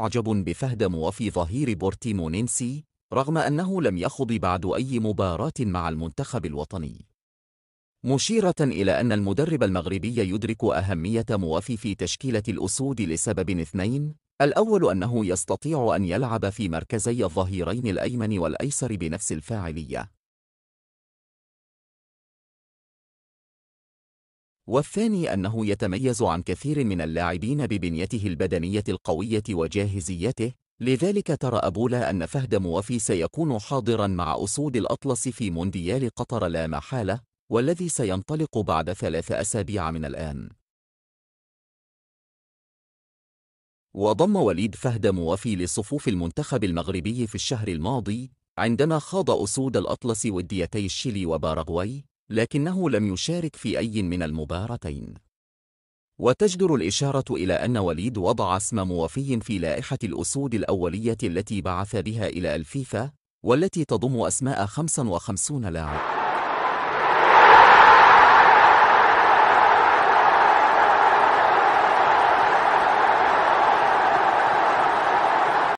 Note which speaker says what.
Speaker 1: معجب بفهد موافي ظهير بورتيمونينسي رغم أنه لم يخض بعد أي مباراة مع المنتخب الوطني، مشيرة إلى أن المدرب المغربي يدرك أهمية موافي في تشكيلة الأسود لسبب اثنين: الأول أنه يستطيع أن يلعب في مركزي الظهيرين الأيمن والأيسر بنفس الفاعلية، والثاني أنه يتميز عن كثير من اللاعبين ببنيته البدنية القوية وجاهزيته. لذلك ترى أبولا أن فهد موافي سيكون حاضرا مع أسود الأطلس في مونديال قطر لا محالة، والذي سينطلق بعد 3 أسابيع من الآن. وضم وليد فهد موافي لصفوف المنتخب المغربي في الشهر الماضي عندما خاض أسود الأطلس وديتي الشيلي وباراغواي، لكنه لم يشارك في أي من المباراتين. وتجدر الإشارة إلى أن وليد وضع اسم موافي في لائحة الأسود الأولية التي بعث بها إلى الفيفا، والتي تضم أسماء 55 لاعب.